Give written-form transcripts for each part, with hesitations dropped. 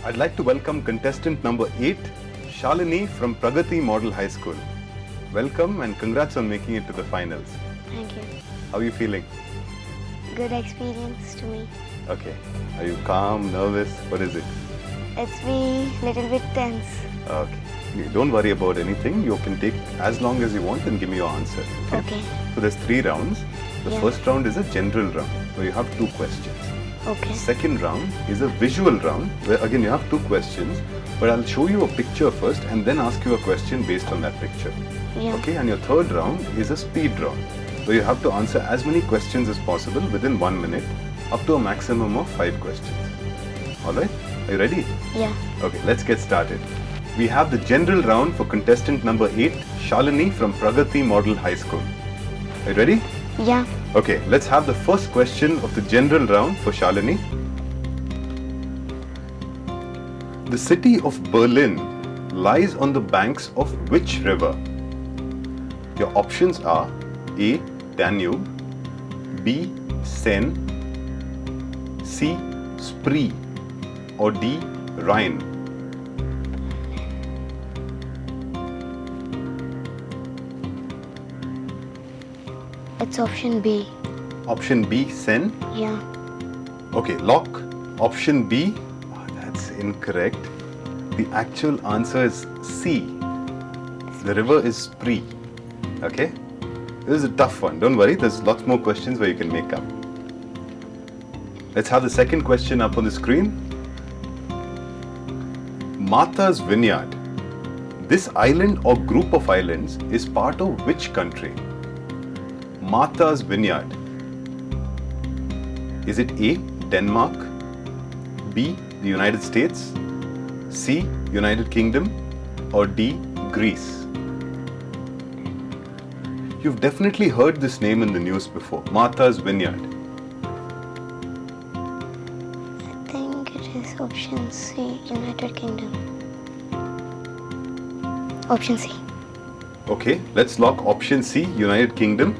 I'd like to welcome contestant number 8, Shalini from Pragati Model High School. Welcome and congrats on making it to the finals. Thank you. How are you feeling? Good experience to me. Okay. Are you calm, nervous? What is it? It's me little bit tense. Okay. Don't worry about anything. You can take as long as you want and give me your answer. Okay. So there's 3 rounds. The Yeah. first round is a general round where you have 2 questions. Okay. Second round is a visual round where again you have 2 questions, but I'll show you a picture first and then ask you a question based on that picture. Yeah. Okay, and your third round is a speed round where you have to answer as many questions as possible within 1 minute up to a maximum of 5 questions. Alright, are you ready? Yeah. Okay, let's get started. We have the general round for contestant number 8, Shalini from Pragati Model High School. Are you ready? Yeah. Okay, let's have the first question of the general round for Shalini. The city of Berlin lies on the banks of which river? Your options are A. Danube, B. Seine, C. Spree, or D. Rhine. It's option B. Option B, Seine. Yeah. Okay, lock option B. Oh, that's incorrect. The actual answer is C. The river is Spree. Okay? This is a tough one. Don't worry, there's lots more questions where you can make up. Let's have the second question up on the screen. Martha's Vineyard. This island or group of islands is part of which country? Martha's Vineyard. Is it A. Denmark, B. the United States, C. United Kingdom, or D. Greece? You've definitely heard this name in the news before, Martha's Vineyard. I think it is option C, United Kingdom. Option C. Okay, let's lock option C, United Kingdom.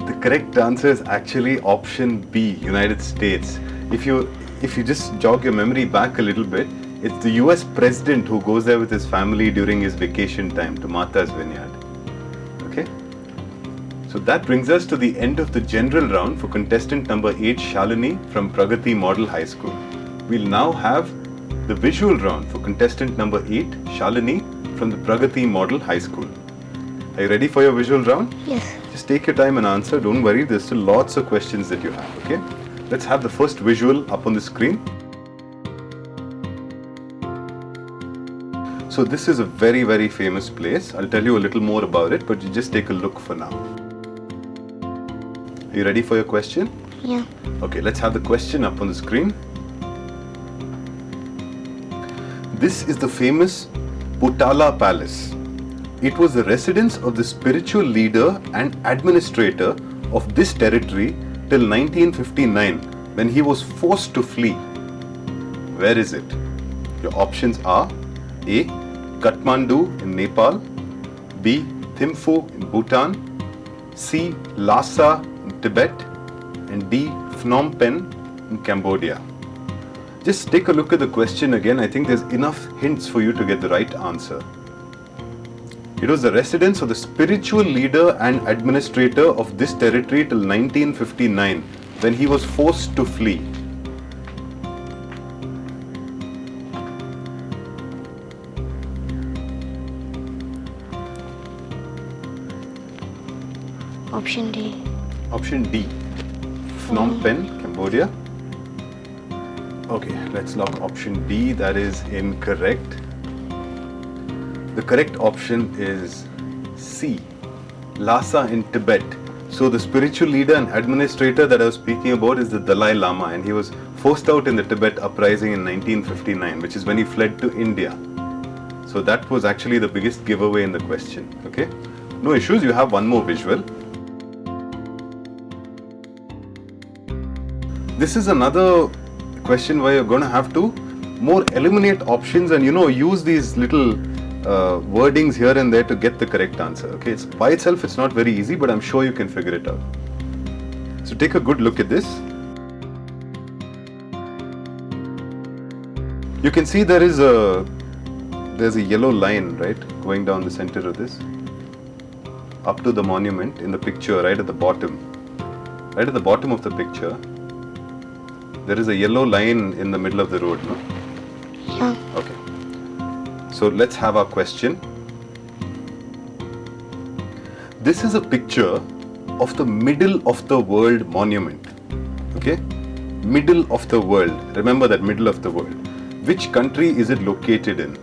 The correct answer is actually option B, United States. If you just jog your memory back a little bit, it's the US president who goes there with his family during his vacation time to Martha's Vineyard. Okay? So that brings us to the end of the general round for contestant number 8, Shalini from Pragati Model High School. We'll now have the visual round for contestant number 8, Shalini from the Pragati Model High School. Are you ready for your visual round? Yes. Just take your time and answer. Don't worry, there's still lots of questions that you have, okay? Let's have the first visual up on the screen. So this is a very, very famous place. I'll tell you a little more about it, but you just take a look for now. Are you ready for your question? Yeah. Okay, let's have the question up on the screen. This is the famous Potala Palace. It was the residence of the spiritual leader and administrator of this territory till 1959 when he was forced to flee. Where is it? Your options are A. Kathmandu in Nepal, B. Thimphu in Bhutan, C. Lhasa in Tibet, and D. Phnom Penh in Cambodia. Just take a look at the question again. I think there's enough hints for you to get the right answer. It was the residence of the spiritual leader and administrator of this territory till 1959 when he was forced to flee. Option D. Option D, Phnom Penh, Cambodia. Okay, let's lock option D. That is incorrect. The correct option is C, Lhasa in Tibet. So the spiritual leader and administrator that I was speaking about is the Dalai Lama, and he was forced out in the Tibet uprising in 1959, which is when he fled to India. So that was actually the biggest giveaway in the question. Okay, no issues, you have one more visual. This is another question where you're going to have to more eliminate options and use these little wordings here and there to get the correct answer. Okay, it's by itself it's not very easy, but I'm sure you can figure it out. So take a good look at this. You can see there's a yellow line, right, going down the center of this, up to the monument in the picture, right at the bottom. Right at the bottom of the picture, there is a yellow line in the middle of the road, no? Yeah. Okay. So let's have our question. This is a picture of the middle of the world monument. Okay? Middle of the world. Remember that, middle of the world. Which country is it located in?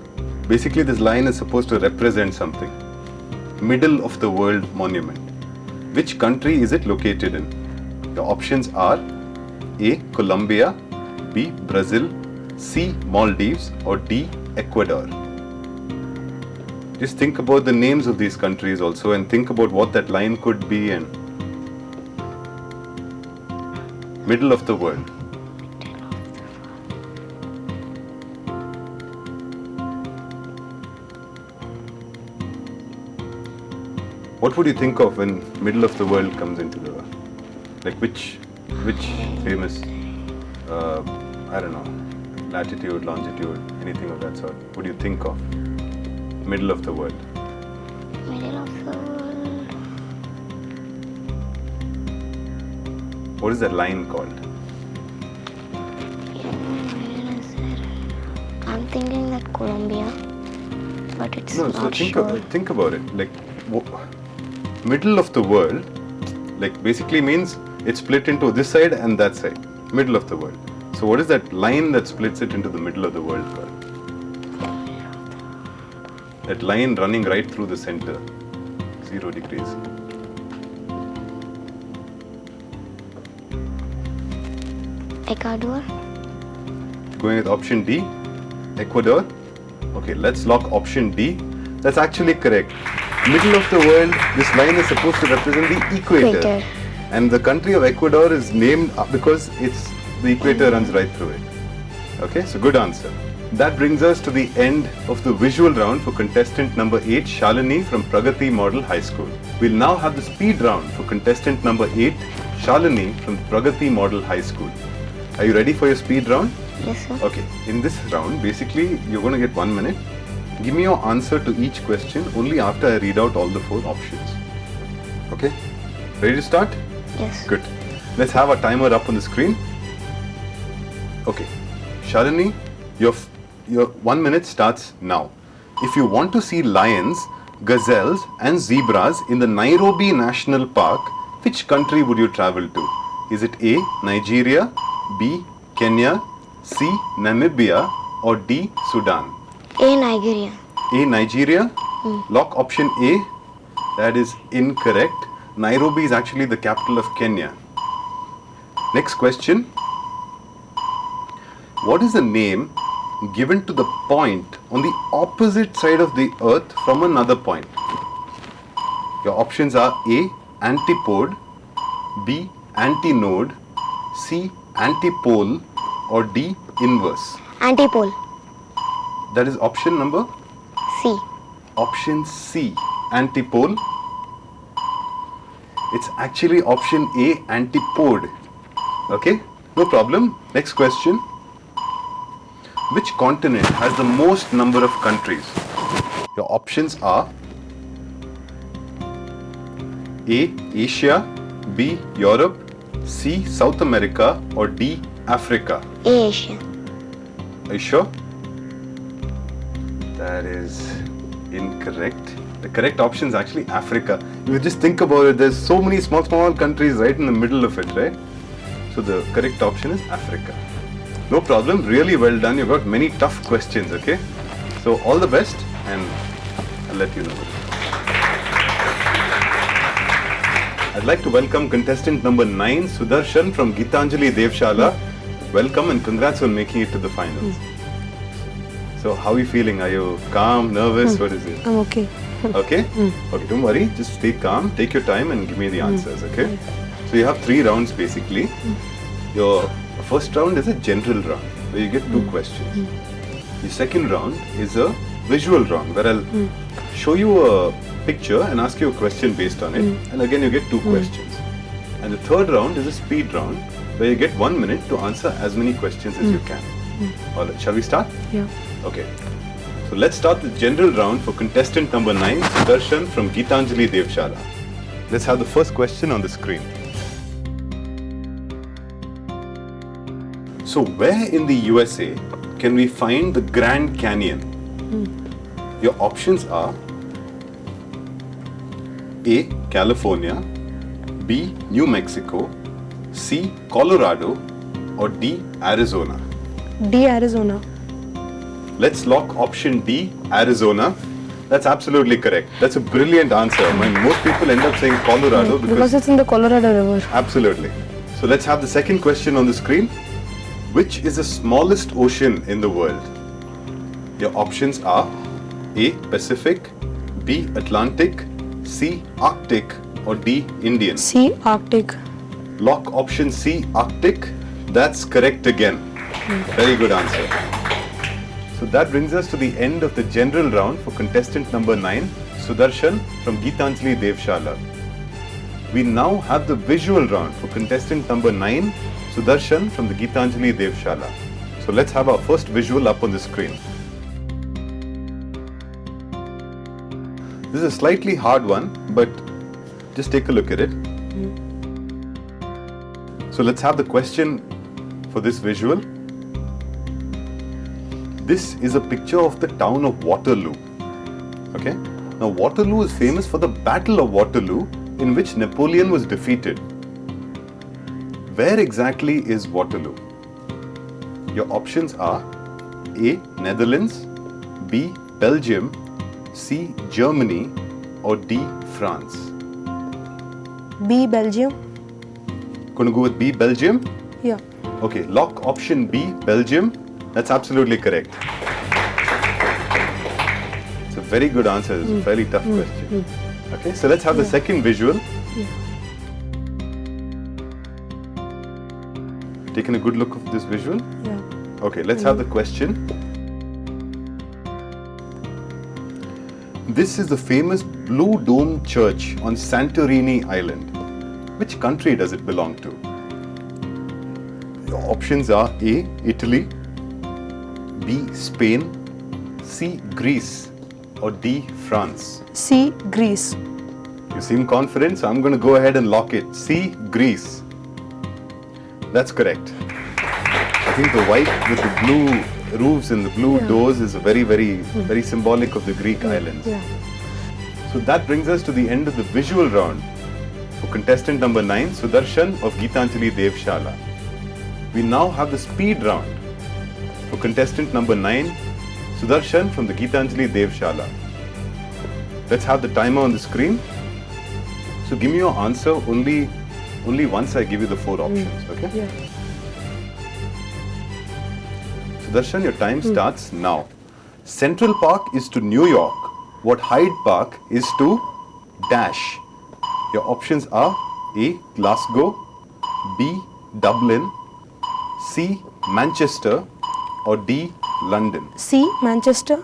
Basically, this line is supposed to represent something. Middle of the world monument. Which country is it located in? The options are A. Colombia, B. Brazil, C. Maldives, or D. Ecuador. Just think about the names of these countries also, and think about what that line could be in. Middle of the world. What would you think of when middle of the world comes into the, like which famous, I don't know, latitude, longitude, anything of that sort? What do you think of? Middle of the world. Middle of the world. What is that line called? Yeah, where is it? I'm thinking that Colombia, but it's No, not so sure. think about it. Like middle of the world, like basically means it's split into this side and that side. Middle of the world. So what is that line that splits it into the middle of the world called? That line running right through the center, 0 degrees. Ecuador. Going with option D, Ecuador. Okay, let's lock option D. That's actually correct. Middle of the world, this line is supposed to represent the equator. Equator. And the country of Ecuador is named because the equator runs right through it. Okay, so good answer. That brings us to the end of the visual round for contestant number 8, Shalini from Pragati Model High School. We'll now have the speed round for contestant number 8, Shalini from Pragati Model High School. Are you ready for your speed round? Yes, sir. Okay, in this round, basically, you're going to get 1 minute. Give me your answer to each question only after I read out all the 4 options. Okay? Ready to start? Yes. Good. Let's have a timer up on the screen. Okay. Shalini, your 1 minute starts now. If you want to see lions, gazelles and zebras in the Nairobi National Park, which country would you travel to? Is it A. Nigeria, B. Kenya, C. Namibia, or D. Sudan? A. Nigeria. A. Nigeria. Lock option A. That is incorrect. Nairobi is actually the capital of Kenya. Next question. What is the name given to the point on the opposite side of the earth from another point? Your options are A. Antipode, B. Antinode, C. Antipole, or D. Inverse. Antipole. That is option number? C. Option C. Antipole. It's actually option A. Antipode. Okay, no problem. Next question. Which continent has the most number of countries? Your options are A. Asia, B. Europe, C. South America, or D. Africa. A. Asia. Are you sure? That is incorrect. The correct option is actually Africa. You just think about it, there's so many small countries right in the middle of it, right? So the correct option is Africa. No problem, really well done. You got many tough questions, okay? So all the best, and I'll let you know. I'd like to welcome contestant number 9, Sudarshan from Gitanjali Devshala. Welcome and congrats on making it to the finals. So how are you feeling? Are you calm, nervous? What is it? I'm okay. Okay? Okay, don't worry. Just stay calm, take your time and give me the answers, okay? So you have 3 rounds basically. Your first round is a general round where you get 2 questions. The second round is a visual round where I'll show you a picture and ask you a question based on it, and again you get 2 questions. And the third round is a speed round where you get 1 minute to answer as many questions as you can. All right, shall we start? Yeah. Okay. So let's start the general round for contestant number 9, Sudarshan from Geetanjali Devshala. Let's have the first question on the screen. So where in the USA can we find the Grand Canyon? Your options are A. California, B. New Mexico, C. Colorado, or D. Arizona. D. Arizona. Let's lock option D, Arizona. That's absolutely correct. That's a brilliant answer. I mean, most people end up saying Colorado Because it's in the Colorado River. Absolutely. So let's have the second question on the screen. Which is the smallest ocean in the world? Your options are A. Pacific, B. Atlantic, C. Arctic, or D. Indian. C. Arctic. Lock option C, Arctic. That's correct again. Very good answer. So that brings us to the end of the general round for contestant number 9, Sudarshan from Geetanjali Devshala. We now have the visual round for contestant number 9, Sudarshan from the Geetanjali Devshala. So let's have our first visual up on the screen. This is a slightly hard one, but just take a look at it. So let's have the question for this visual. This is a picture of the town of Waterloo. Okay? Now Waterloo is famous for the Battle of Waterloo, in which Napoleon was defeated. Where exactly is Waterloo? Your options are A. Netherlands, B. Belgium, C. Germany, or D. France. B. Belgium. Gonna go with B. Belgium? Yeah. Okay, lock option B, Belgium. That's absolutely correct. It's a very good answer. It's a fairly tough question. Okay, so let's have the second visual. Taking a good look at this visual? Yeah. Okay, let's have the question. This is the famous Blue Dome Church on Santorini Island. Which country does it belong to? Your options are A. Italy, B. Spain, C. Greece, or D. France. C. Greece. You seem confident, so I'm going to go ahead and lock it. C. Greece. That's correct. I think the white with the blue roofs and the blue doors is very symbolic of the Greek islands. Yeah. So that brings us to the end of the visual round for contestant number 9, Sudarshan of Geetanjali Devshala. We now have the speed round for contestant number 9, Sudarshan from the Geetanjali Devshala. Let's have the timer on the screen. So give me your answer only once I give you the 4 options, okay? Yeah. Sudarshan, your time starts now. Central Park is to New York what Hyde Park is to dash. Your options are A. Glasgow, B. Dublin, C. Manchester, or D. London. C. Manchester.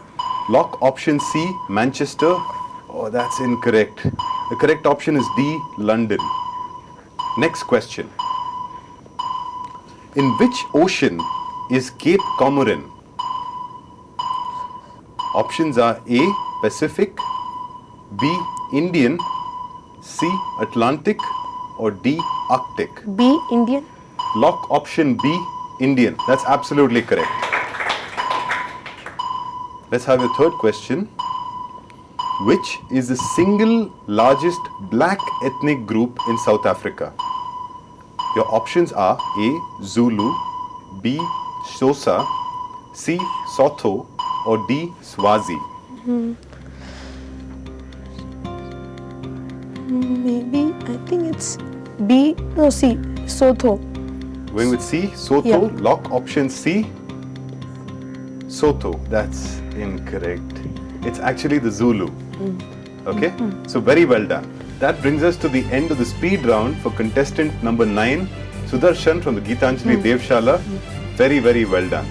Lock option C. Manchester. Oh, that's incorrect. The correct option is D. London. Next question. In which ocean is Cape Comorin? Options are A. Pacific, B. Indian, C. Atlantic, or D. Arctic. B. Indian. Lock option B. Indian. That's absolutely correct. Let's have your third question. Which is the single largest black ethnic group in South Africa? Your options are A. Zulu, B. Xhosa, C. Sotho, or D. Swazi. Maybe, I think it's B. No, C. Sotho. Going with C, Sotho. Yeah. Lock option C. Sotho. That's incorrect. It's actually the Zulu. Okay? So very well done. That brings us to the end of the speed round for contestant number 9, Sudarshan from the Geetanjali Devshala. Very well done.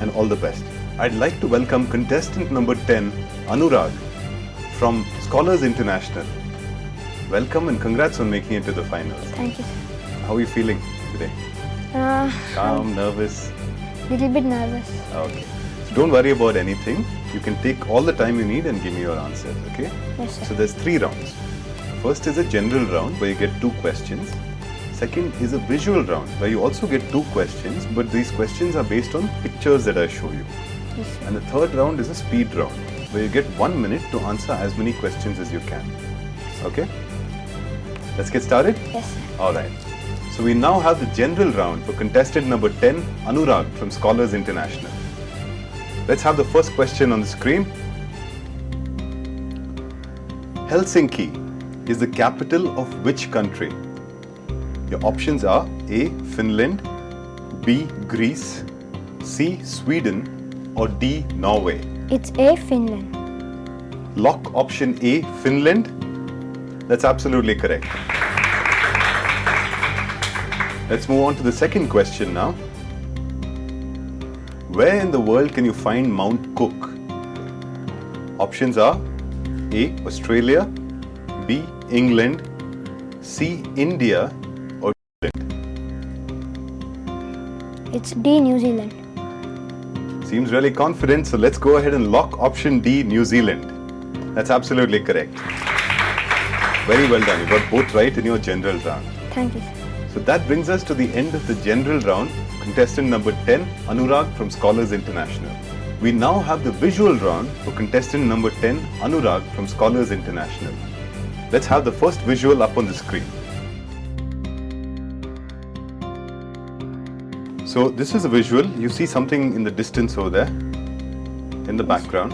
And all the best. I'd like to welcome contestant number 10, Anurag from Scholars International. Welcome and congrats on making it to the finals. Thank you. How are you feeling today? Calm, nervous? Little bit nervous. Okay. So don't worry about anything. You can take all the time you need and give me your answers, okay? Yes, sir. So there's 3 rounds. First is a general round where you get 2 questions. Second is a visual round where you also get 2 questions, but these questions are based on pictures that I show you. Yes, sir. And the third round is a speed round where you get 1 minute to answer as many questions as you can. Okay? Let's get started? Yes, sir. Alright. So we now have the general round for contestant number 10, Anurag from Scholars International. Let's have the first question on the screen. Helsinki is the capital of which country? Your options are A. Finland, B. Greece, C. Sweden, or D. Norway. It's A, Finland. Lock option A, Finland. That's absolutely correct. Let's move on to the second question now. Where in the world can you find Mount Cook? Options are A. Australia, B. England, C. India, or D. It's D, New Zealand. Seems really confident, so let's go ahead and lock option D, New Zealand. That's absolutely correct. Very well done. You got both right in your general round. Thank you, sir. So that brings us to the end of the general round. Contestant number 10, Anurag from Scholars International. We now have the visual round for contestant number 10, Anurag from Scholars International. Let's have the first visual up on the screen. So this is a visual. You see something in the distance over there, in the background.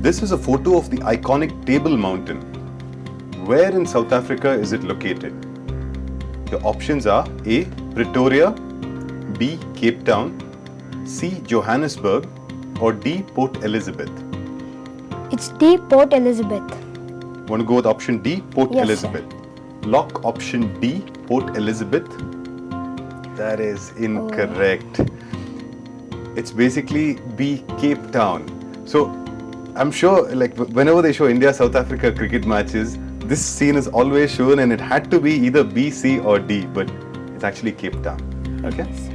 This is a photo of the iconic Table Mountain. Where in South Africa is it located? Your options are A. Pretoria, B. Cape Town, C. Johannesburg, or D. Port Elizabeth. It's D, Port Elizabeth. Want to go with option D, Port Yes, Elizabeth? Lock option D, Port Elizabeth. That is incorrect. It's basically B, Cape Town. So I'm sure, like, whenever they show India-South Africa cricket matches, this scene is always shown, and it had to be either B, C, or D, but it's actually Cape Town. Okay? Yes.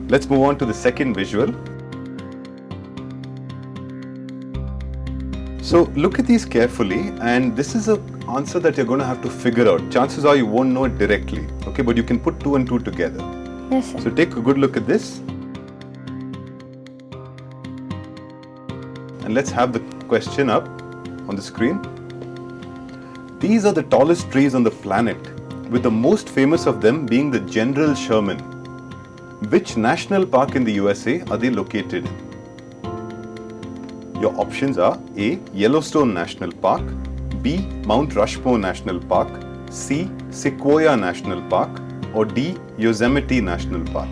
Let's move on to the second visual. So look at these carefully, and this is an answer that you're going to have to figure out. Chances are you won't know it directly, okay? But you can put 2 and 2 together. Yes, sir. So take a good look at this. And let's have the question up on the screen. These are the tallest trees on the planet, with the most famous of them being the General Sherman. Which national park in the USA are they located in? Your options are A. Yellowstone National Park, B. Mount Rushmore National Park, C. Sequoia National Park, or D. Yosemite National Park.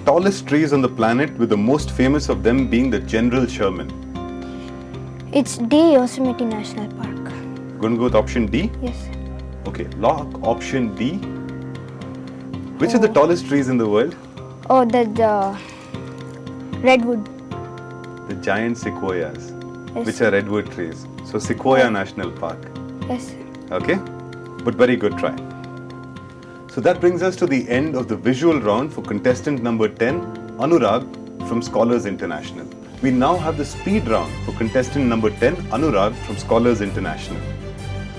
Tallest trees on the planet, with the most famous of them being the General Sherman. It's D, Yosemite National Park. Going to go with option D? Yes, sir. Okay, lock option D. Which are the tallest trees in the world? Oh, the redwood. The giant sequoias, Yes. which are redwood trees. So Sequoia National Park. Yes, sir. Okay, but very good try. So that brings us to the end of the visual round for contestant number 10, Anurag from Scholars International. We now have the speed round for contestant number 10, Anurag from Scholars International.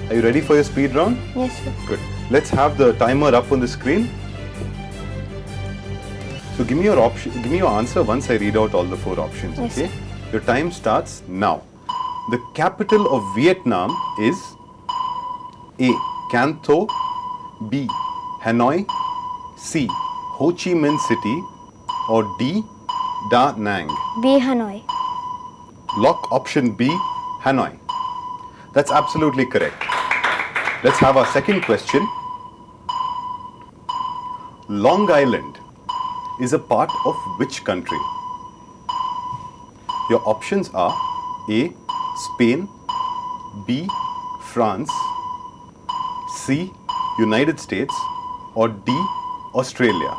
Are you ready for your speed round? Yes, sir. Good. Let's have the timer up on the screen. So give me your option. Give me your answer once I read out all the 4 options. Yes, Okay. sir. Your time starts now. The capital of Vietnam is A. Can Tho, B. Hanoi, C. Ho Chi Minh City, or D. Da Nang. B, Hanoi. Lock option B, Hanoi. That's absolutely correct. Let's have our second question. Long Island is a part of which country? Your options are A. Spain, B. France, C. United States, or D. Australia.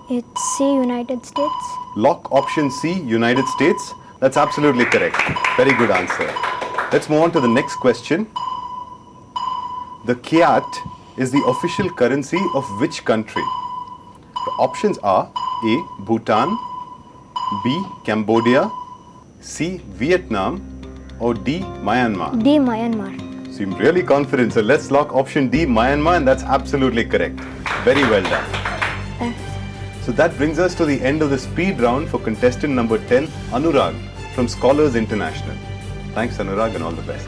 It's C, United States. Lock option C, United States. That's absolutely correct. Very good answer. Let's move on to the next question. The kyat is the official currency of which country? The options are A. Bhutan, B. Cambodia, C. Vietnam, or D. Myanmar. D. Myanmar. Seem really confident, so let's lock option D, Myanmar, and that's absolutely correct. Very well done. So that brings us to the end of the speed round for contestant number 10, Anurag from Scholars International. Thanks Anurag and all the best.